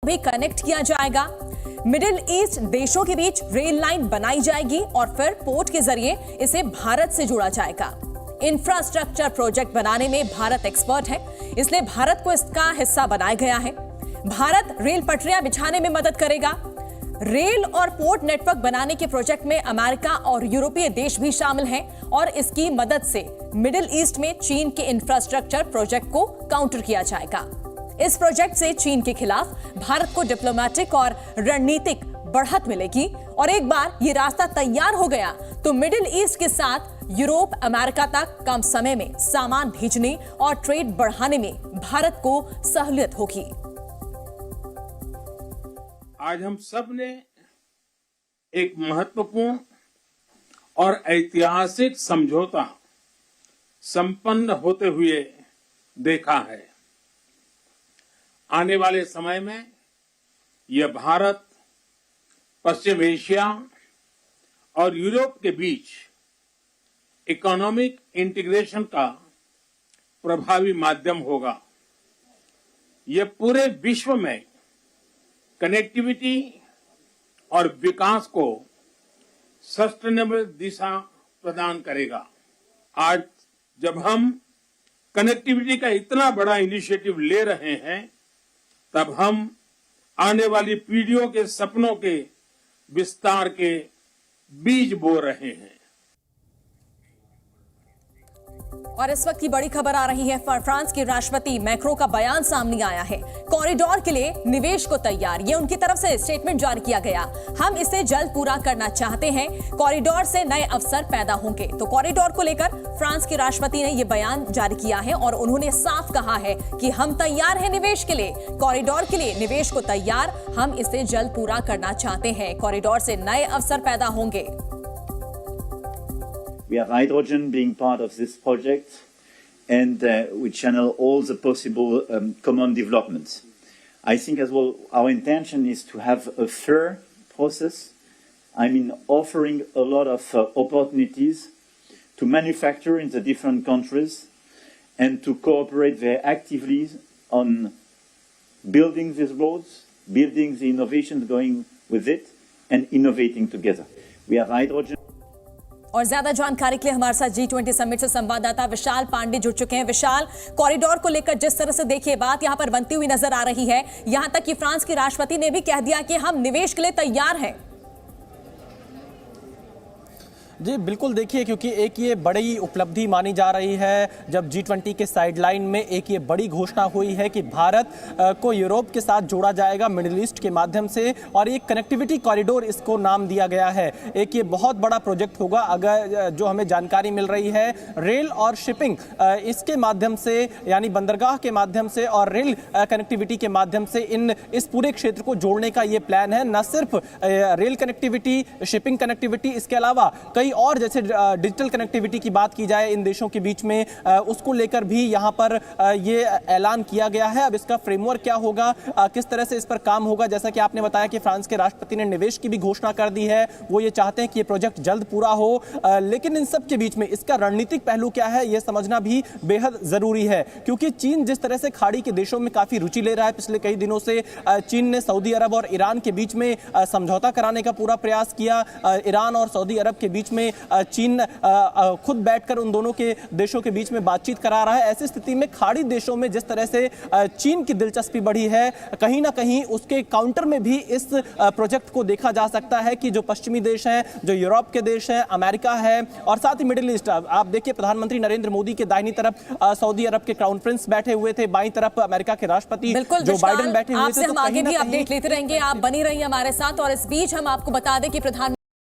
भी कनेक्ट किया जाएगा। मिडिल ईस्ट देशों के बीच रेल लाइन बनाई जाएगी और फिर पोर्ट के जरिए इसे भारत से जोड़ा जाएगा। इंफ्रास्ट्रक्चर प्रोजेक्ट बनाने में भारत एक्सपर्ट है, इसलिए भारत को इसका हिस्सा बनाया गया है। भारत रेल पटरियां बिछाने में मदद करेगा। रेल और पोर्ट नेटवर्क बनाने के प्रोजेक्ट में अमेरिका और यूरोपीय देश भी शामिल हैं और इसकी मदद से मिडिल ईस्ट में चीन के इंफ्रास्ट्रक्चर प्रोजेक्ट को काउंटर किया जाएगा। इस प्रोजेक्ट से चीन के खिलाफ भारत को डिप्लोमेटिक और रणनीतिक बढ़त मिलेगी और एक बार ये रास्ता तैयार हो गया तो मिडिल ईस्ट के साथ यूरोप, अमेरिका तक कम समय में सामान भेजने और ट्रेड बढ़ाने में भारत को सहूलियत होगी। आज हम सब ने एक महत्वपूर्ण और ऐतिहासिक समझौता संपन्न होते हुए देखा है। आने वाले समय में यह भारत, पश्चिम एशिया और यूरोप के बीच इकोनॉमिक इंटीग्रेशन का प्रभावी माध्यम होगा। यह पूरे विश्व में कनेक्टिविटी और विकास को सस्टेनेबल दिशा प्रदान करेगा। आज जब हम कनेक्टिविटी का इतना बड़ा इनिशिएटिव ले रहे हैं, तब हम आने वाली पीढ़ियों के सपनों के विस्तार के बीज बो रहे हैं। और इस वक्त की बड़ी खबर आ रही है, फ्रांस के राष्ट्रपति मैक्रो का बयान सामने आया है। कॉरिडोर के लिए निवेश को तैयार, ये उनकी तरफ से स्टेटमेंट जारी किया गया। हम इसे जल्द पूरा करना चाहते हैं, कॉरिडोर से नए अवसर पैदा होंगे। तो कॉरिडोर को लेकर फ्रांस के राष्ट्रपति ने यह बयान जारी किया है और उन्होंने साफ कहा है कि हम तैयार हैं निवेश के लिए, कॉरिडोर के लिए निवेश को तैयार, हम इसे जल्द पूरा करना चाहते हैं, कॉरिडोर से नए अवसर पैदा होंगे। We have hydrogen being part of this project, and we channel all the possible common developments. I think as well our intention is to have a fair process. I mean, offering a lot of opportunities to manufacture in the different countries and to cooperate very actively on building these roads, building the innovations going with it, and innovating together. We have hydrogen. और ज्यादा जानकारी के लिए हमारे साथ G20 summit से संवाददाता विशाल पांडे जुड़ चुके हैं। विशाल, कॉरिडोर को लेकर जिस तरह से देखिए बात यहां पर बनती हुई नजर आ रही है, यहां तक कि फ्रांस के राष्ट्रपति ने भी कह दिया कि हम निवेश के लिए तैयार हैं। जी बिल्कुल, देखिए क्योंकि एक ये बड़ी उपलब्धि मानी जा रही है जब G20 के साइडलाइन में एक ये बड़ी घोषणा हुई है कि भारत को यूरोप के साथ जोड़ा जाएगा मिडिल ईस्ट के माध्यम से, और एक कनेक्टिविटी कॉरिडोर इसको नाम दिया गया है। एक ये बहुत बड़ा प्रोजेक्ट होगा। अगर जो हमें जानकारी मिल रही है, रेल और शिपिंग इसके माध्यम से, यानी बंदरगाह के माध्यम से और रेल कनेक्टिविटी के माध्यम से इस पूरे क्षेत्र को जोड़ने का ये प्लान है। न सिर्फ रेल कनेक्टिविटी, शिपिंग कनेक्टिविटी, इसके अलावा कई और जैसे डिजिटल कनेक्टिविटी की बात की जाए इन देशों के बीच में, उसको लेकर भी यहां पर ये ऐलान किया गया है। अब इसका फ्रेमवर्क क्या होगा, किस तरह से इस पर काम होगा, जैसा कि आपने बताया कि फ्रांस के राष्ट्रपति ने निवेश की भी घोषणा कर दी है। वो ये चाहते हैं कि ये प्रोजेक्ट जल्द पूरा हो, लेकिन इन सब के बीच में इसका रणनीतिक पहलू क्या है ये समझना भी बेहद जरूरी है, क्योंकि चीन जिस तरह से खाड़ी के देशों में काफी रुचि ले रहा है। पिछले कई दिनों से चीन ने सऊदी अरब और ईरान के बीच में समझौता कराने का पूरा प्रयास किया। ईरान और सऊदी अरब के बीच में चीन खुद बैठकर उन दोनों के देशों के बीच में बातचीत करा रहा है। ऐसी स्थिति में खाड़ी देशों में जिस तरह से चीन की दिलचस्पी बढ़ी है, कहीं ना कहीं उसके काउंटर में भी इस प्रोजेक्ट को देखा जा सकता है कि जो पश्चिमी देश हैं, जो यूरोप के देश हैं, अमेरिका है और साथ ही मिडिल ईस्ट। आप देखिए प्रधानमंत्री नरेंद्र मोदी के दाहिनी तरफ सऊदी अरब के क्राउन प्रिंस बैठे हुए थे, बाईं तरफ अमेरिका के राष्ट्रपति जो बाइडेन बैठे हुए थे। आपसे हम आगे भी अपडेट लेते रहेंगे, आप बनी रहिए हमारे साथ। और इस बीच हम आपको बता दें कि प्रधानमंत्री